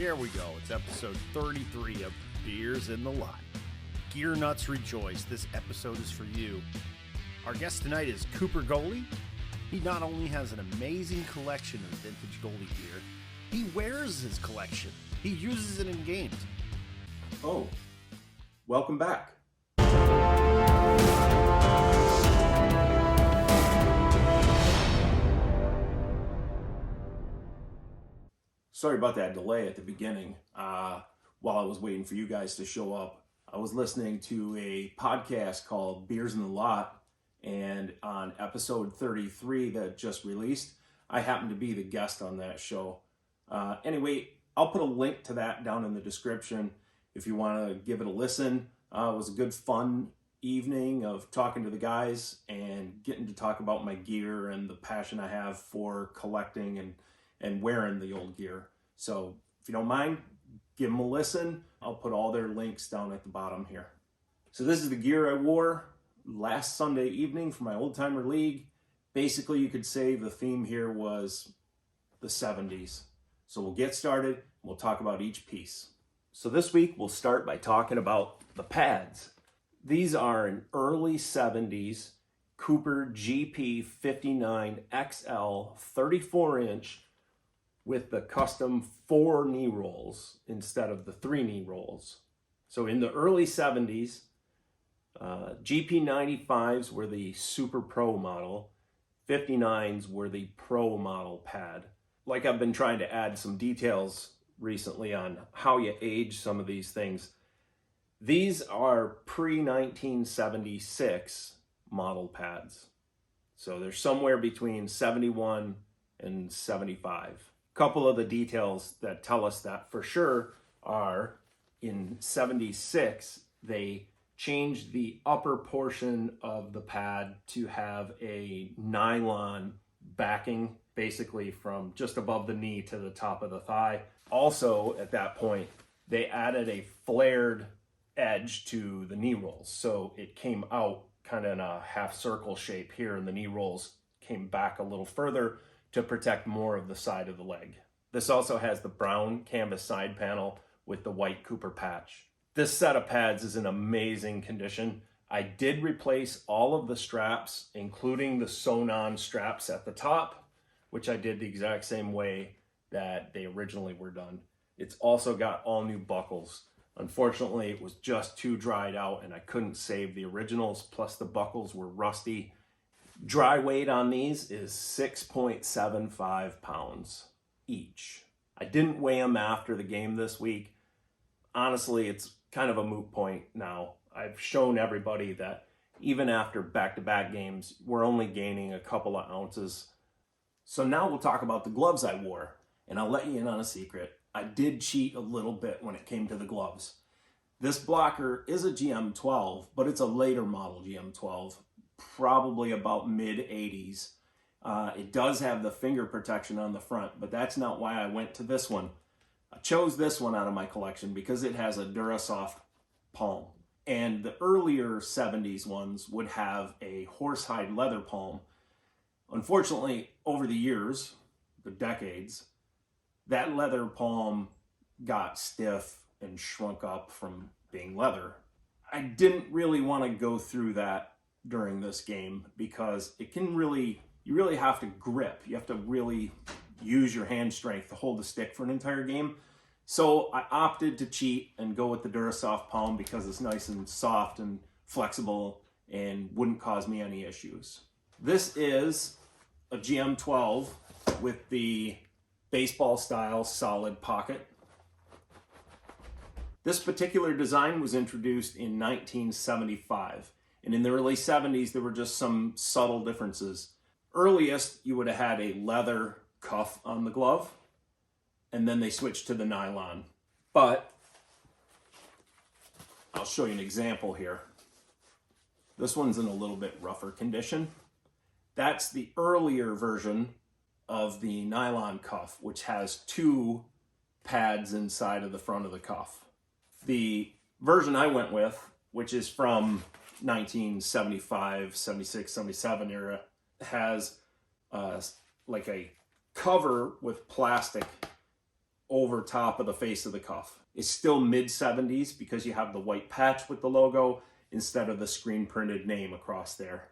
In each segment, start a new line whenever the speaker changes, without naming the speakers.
Here we go. It's episode 33 of Beers in the Lot. Gear nuts rejoice. This episode is for you. Our guest tonight is Cooper Goalie. He not only has an amazing collection of vintage goalie gear, he wears his collection. He uses it in games.
Oh, welcome back. Sorry about that delay at the beginning. While I was waiting for you guys to show up, I was listening to a podcast called Beers in the Lot, and on episode 33 that just released, I happened to be the guest on that show. Anyway, I'll put a link to that down in the description if you want to give it a listen. It was a good, fun evening of talking to the guys and getting to talk about my gear and the passion I have for collecting and wearing the old gear. So if you don't mind, give them a listen. I'll put all their links down at the bottom here. So this is the gear I wore last Sunday evening for my old timer league. Basically, you could say the theme here was the 70s. So we'll get started and we'll talk about each piece. So this week we'll start by talking about the pads. These are an early 70s Cooper GP 59 XL 34-inch with the custom 4 knee rolls instead of the 3 knee rolls. So in the early 70s, GP 95s were the Super Pro model, 59s were the Pro model pad. Like I've been trying to add some details recently on how you age some of these things. These are pre-1976 model pads. So they're somewhere between 71 and 75. A couple of the details that tell us that for sure are in 76, they changed the upper portion of the pad to have a nylon backing, basically from just above the knee to the top of the thigh. Also, at that point, they added a flared edge to the knee rolls. So it came out kind of in a half circle shape here, and the knee rolls came back a little further to protect more of the side of the leg. This also has the brown canvas side panel with the white Cooper patch. This set of pads is in amazing condition. I did replace all of the straps, including the sewn-on straps at the top, which I did the exact same way that they originally were done. It's also got all new buckles. Unfortunately, it was just too dried out and I couldn't save the originals, plus the buckles were rusty. Dry weight on these is 6.75 pounds each. I didn't weigh them after the game this week. Honestly, it's kind of a moot point now. I've shown everybody that even after back-to-back games, we're only gaining a couple of ounces. So now we'll talk about the gloves I wore, and I'll let you in on a secret. I did cheat a little bit when it came to the gloves. This blocker is a GM12, but it's a later model GM12, probably about mid-80s. It does have the finger protection on the front, but that's not why I went to this one. I chose this one out of my collection because it has a Durasoft palm. And the earlier 70s ones would have a horsehide leather palm. Unfortunately, over the years, the decades, that leather palm got stiff and shrunk up from being leather. I didn't really want to go through that during this game because it can really, you really have to grip. You have to really use your hand strength to hold the stick for an entire game. So I opted to cheat and go with the Durasoft palm because it's nice and soft and flexible and wouldn't cause me any issues. This is a GM12 with the baseball style solid pocket. This particular design was introduced in 1975, and in the early 70s there were just some subtle differences. Earliest, you would have had a leather cuff on the glove, and then they switched to the nylon. But I'll show you an example here. This one's in a little bit rougher condition. That's the earlier version of the nylon cuff, which has 2 pads inside of the front of the cuff. The version I went with, which is from 1975, 76, 77 era, has like a cover with plastic over top of the face of the cuff. It's still mid-70s because you have the white patch with the logo instead of the screen printed name across there.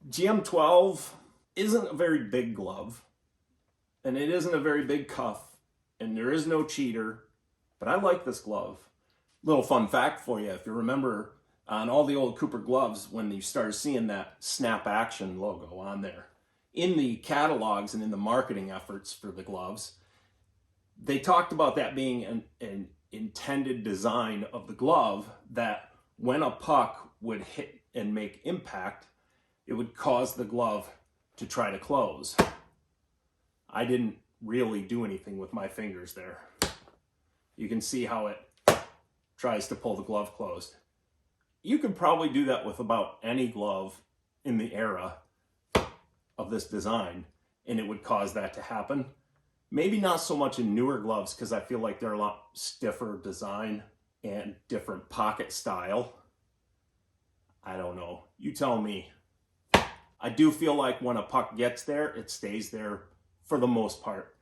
GM12 isn't a very big glove, and it isn't a very big cuff, and there is no cheater, but I like this glove. Little fun fact for you, if you remember on all the old Cooper gloves, when you started seeing that Snap Action logo on there, in the catalogs and in the marketing efforts for the gloves, they talked about that being an intended design of the glove, that when a puck would hit and make impact, it would cause the glove to try to close. I didn't really do anything with my fingers there. You can see how it tries to pull the glove closed. You could probably do that with about any glove in the era of this design, and it would cause that to happen. Maybe not so much in newer gloves, because I feel like they're a lot stiffer design and different pocket style. I don't know. You tell me. I do feel like when a puck gets there, it stays there for the most part.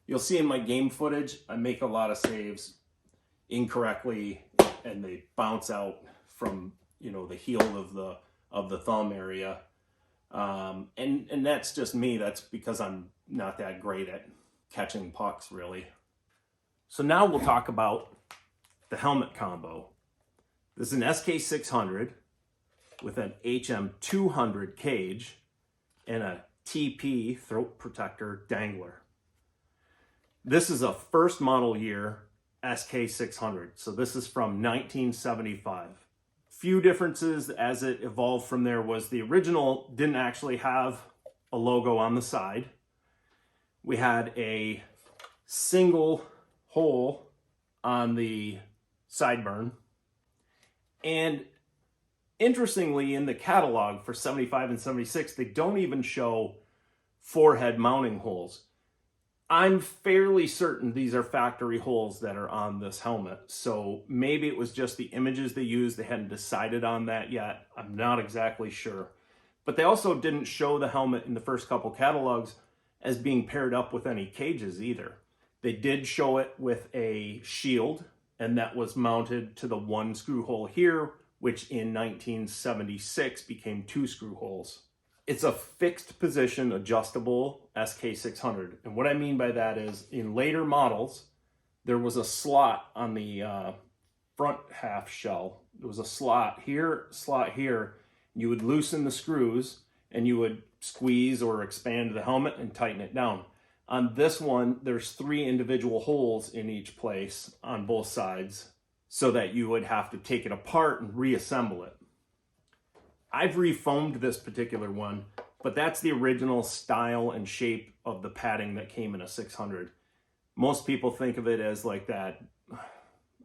You'll see in my game footage, I make a lot of saves incorrectly, and they bounce out from, you know, the heel of the thumb area. And that's just me. That's because I'm not that great at catching pucks, really. So now we'll talk about the helmet combo. This is an SK600 with an HM200 cage and a TP throat protector dangler. This is a first model year SK600, so this is from 1975. Few differences as it evolved from there was the original didn't actually have a logo on the side. We had a single hole on the sideburn. And interestingly, in the catalog for 75 and 76, they don't even show forehead mounting holes. I'm fairly certain these are factory holes that are on this helmet. So maybe it was just the images they used. They hadn't decided on that yet. I'm not exactly sure. But they also didn't show the helmet in the first couple catalogs as being paired up with any cages either. They did show it with a shield, and that was mounted to the one screw hole here, which in 1976 became two screw holes. It's a fixed position adjustable SK600. And what I mean by that is in later models, there was a slot on the front half shell. There was a slot here. You would loosen the screws and you would squeeze or expand the helmet and tighten it down. On this one, there's 3 individual holes in each place on both sides, so that you would have to take it apart and reassemble it. I've refoamed this particular one, but that's the original style and shape of the padding that came in a 600. Most people think of it as like that,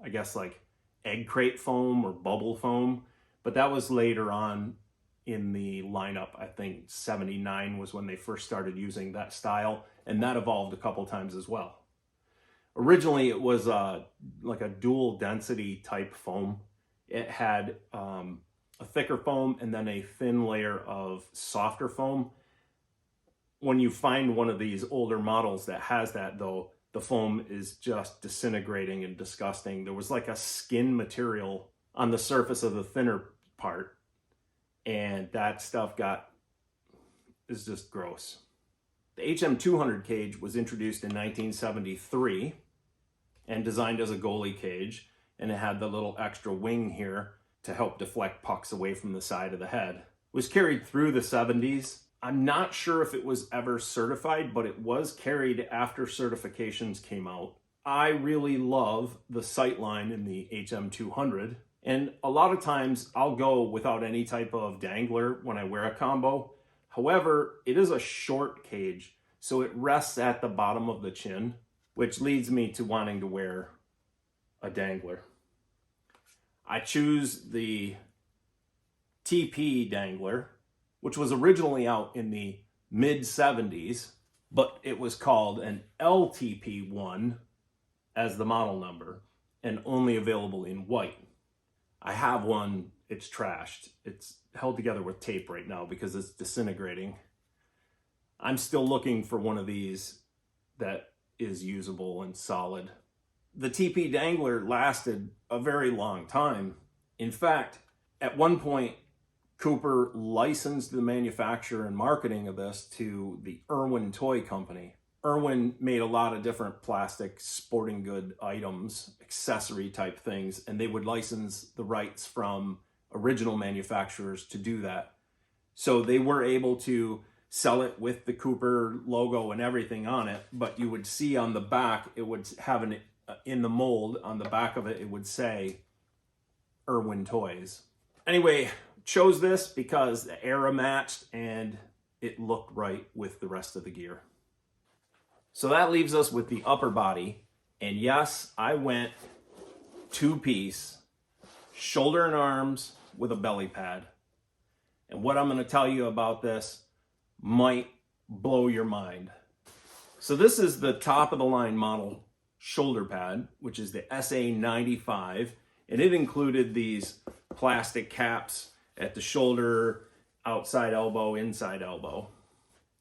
I guess like egg crate foam or bubble foam, but that was later on in the lineup. I think 79 was when they first started using that style, and that evolved a couple times as well. Originally, it was like a dual density type foam. It had a thicker foam and then a thin layer of softer foam. When you find one of these older models that has that, though, the foam is just disintegrating and disgusting. There was like a skin material on the surface of the thinner part, and that stuff is just gross. The HM200 cage was introduced in 1973 and designed as a goalie cage, and it had the little extra wing here to help deflect pucks away from the side of the head. It was carried through the 70s. I'm not sure if it was ever certified, but it was carried after certifications came out. I really love the sightline in the HM200, and a lot of times I'll go without any type of dangler when I wear a combo. However, it is a short cage, so it rests at the bottom of the chin, which leads me to wanting to wear a dangler. I choose the TP dangler, which was originally out in the mid-70s, but it was called an LTP1 as the model number and only available in white. I have one, it's trashed. It's held together with tape right now because it's disintegrating. I'm still looking for one of these that is usable and solid. the TP Dangler lasted a very long time. In fact, at one point, Cooper licensed the manufacture and marketing of this to the Irwin Toy Company. Irwin made a lot of different plastic sporting good items, accessory type things, and they would license the rights from original manufacturers to do that. So they were able to sell it with the Cooper logo and everything on it, but you would see on the back, it would have in the mold, on the back of it, it would say Irwin Toys. Anyway, chose this because the era matched and it looked right with the rest of the gear. So that leaves us with the upper body. And yes, I went 2-piece, shoulder and arms with a belly pad. And what I'm going to tell you about this might blow your mind. So this is the top of the line model shoulder pad, which is the SA95. And it included these plastic caps at the shoulder, outside elbow, inside elbow.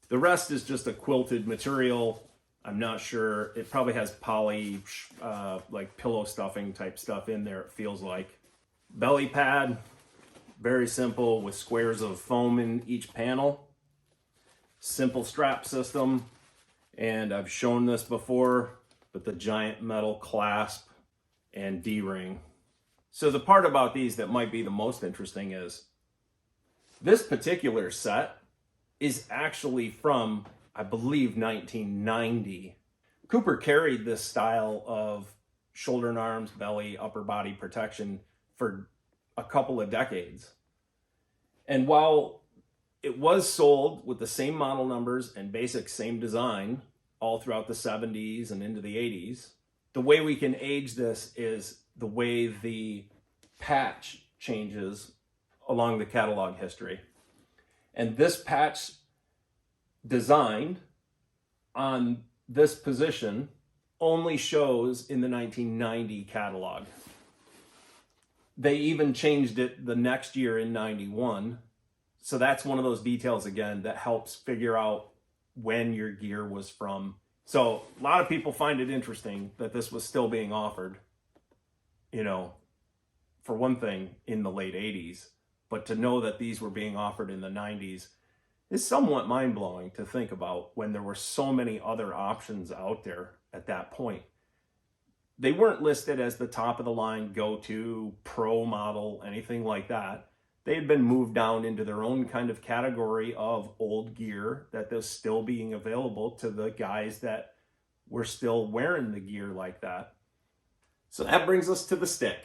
The rest is just a quilted material. I'm not sure. It probably has poly, like pillow stuffing type stuff in there, it feels like. Belly pad, very simple with squares of foam in each panel. Simple strap system. And I've shown this before, but the giant metal clasp and D-ring. So the part about these that might be the most interesting is this particular set is actually from, I believe, 1990. Cooper carried this style of shoulder and arms, belly, upper body protection for a couple of decades. And while it was sold with the same model numbers and basic same design all throughout the 70s and into the 80s, the way we can age this is the way the patch changes along the catalog history. And this patch designed on this position only shows in the 1990 catalog. They even changed it the next year in 91. So that's one of those details again that helps figure out when your gear was from. So a lot of people find it interesting that this was still being offered, you know, for one thing in the late 80s, but to know that these were being offered in the 90s is somewhat mind-blowing to think about when there were so many other options out there at that point. They weren't listed as the top of the line, go-to, pro model, anything like that. They had been moved down into their own kind of category of old gear that was still being available to the guys that were still wearing the gear like that. So that brings us to the stick.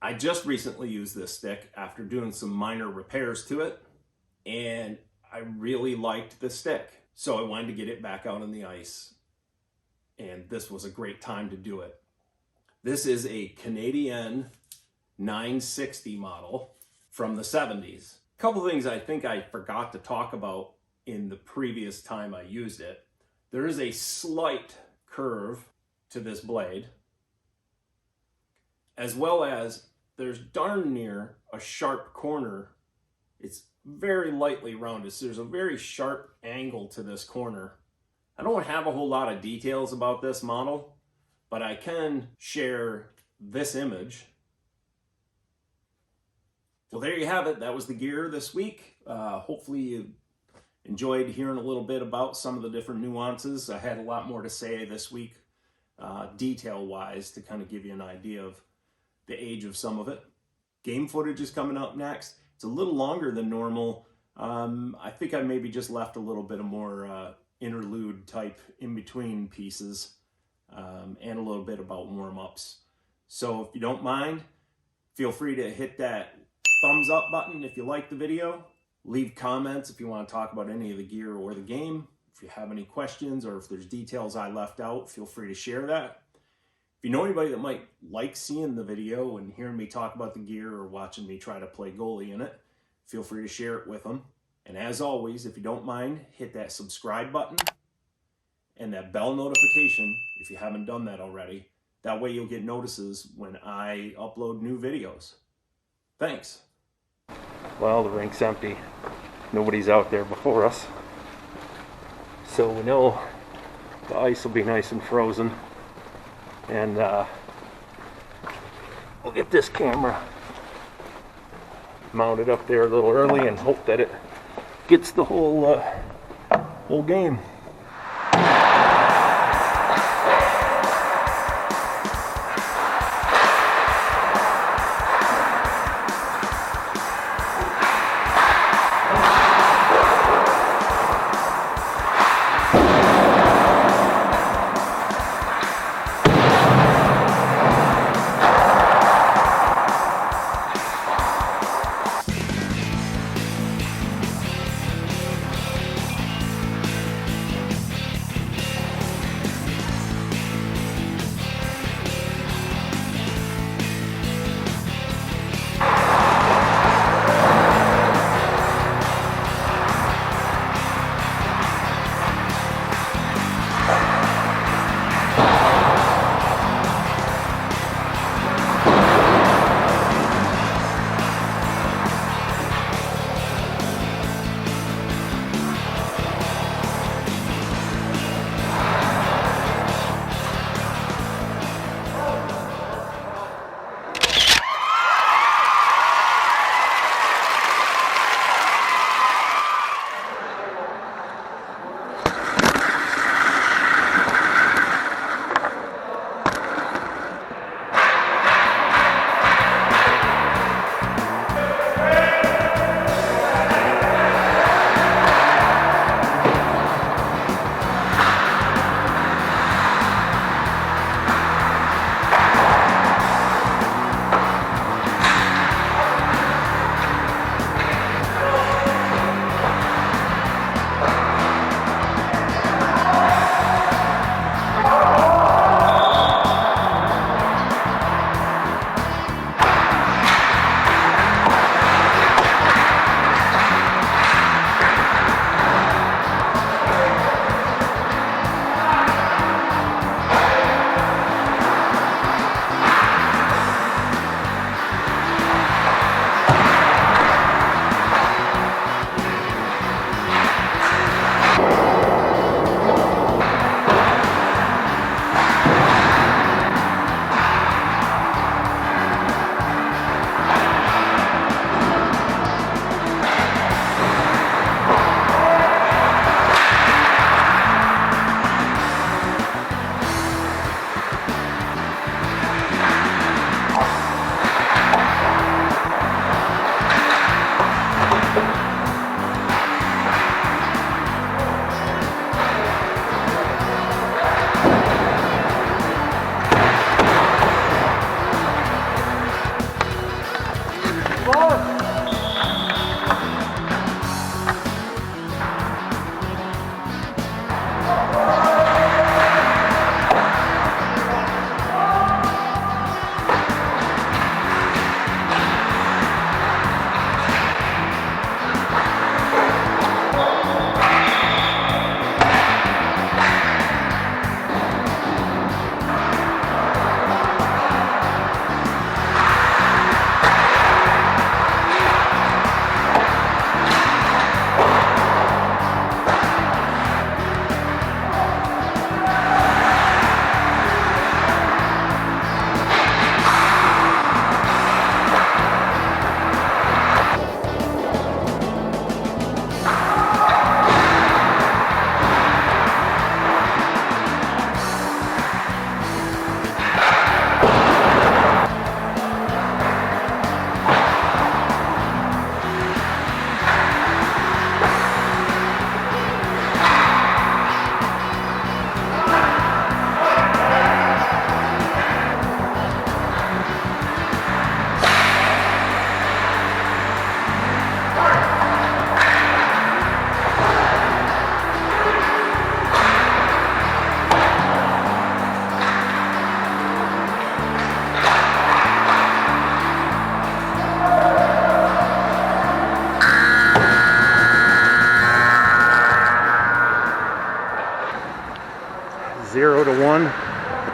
I just recently used this stick after doing some minor repairs to it, and I really liked the stick. So I wanted to get it back out on the ice, and this was a great time to do it. This is a Canadian 960 model from the 70s. A couple things I think I forgot to talk about in the previous time I used it. There is a slight curve to this blade, as well as there's darn near a sharp corner. It's very lightly rounded, so there's a very sharp angle to this corner. I don't have a whole lot of details about this model, but I can share this image. Well, there you have it. That was the gear this week. Hopefully you enjoyed hearing a little bit about some of the different nuances. I had a lot more to say this week, detail-wise, to kind of give you an idea of the age of some of it. Game footage is coming up next. It's a little longer than normal. I think I maybe just left a little bit of more interlude type in-between pieces, and a little bit about warm-ups. So if you don't mind, feel free to hit that thumbs up button if you like the video. Leave comments if you want to talk about any of the gear or the game. If you have any questions or if there's details I left out, feel free to share that. If you know anybody that might like seeing the video and hearing me talk about the gear or watching me try to play goalie in it, feel free to share it with them. And as always, if you don't mind, hit that subscribe button and that bell notification if you haven't done that already. That way you'll get notices when I upload new videos. Thanks. Well, the rink's empty. Nobody's out there before us. So we know the ice will be nice and frozen. And we'll get this camera mounted up there a little early and hope that it gets the whole game.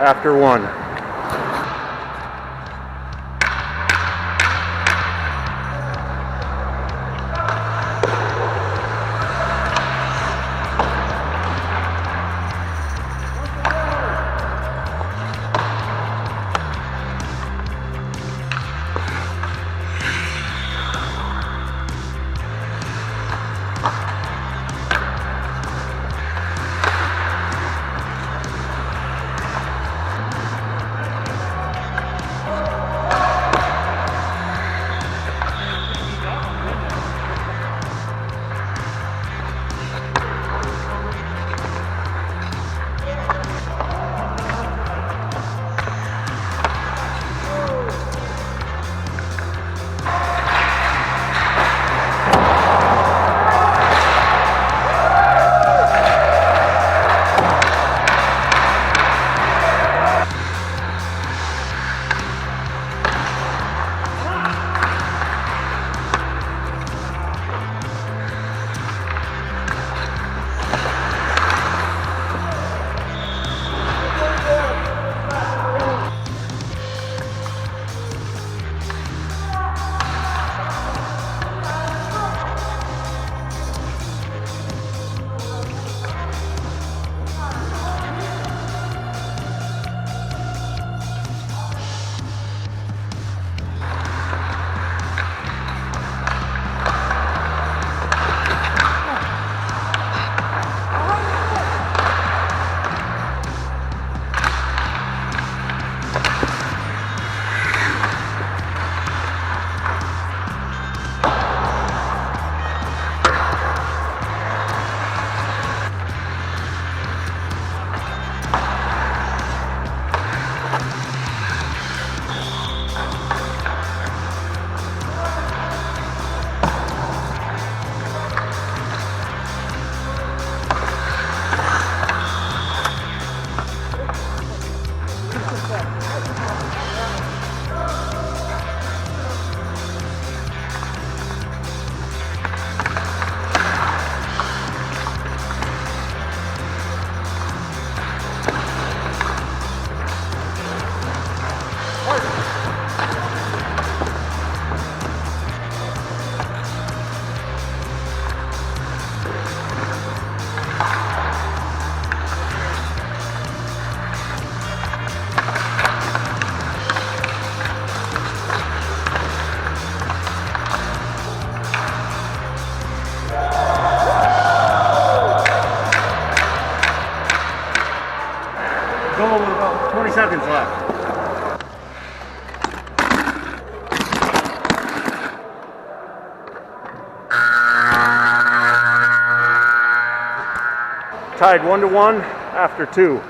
after one. Goal with about 20 seconds left. Tied 1-1 after 2.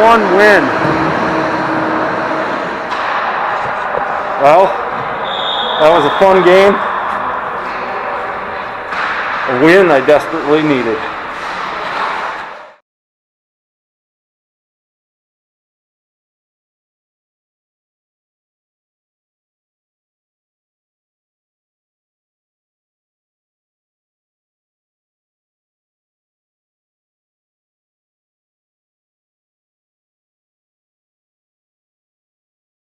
One win. Well, that was a fun game. A win I desperately needed.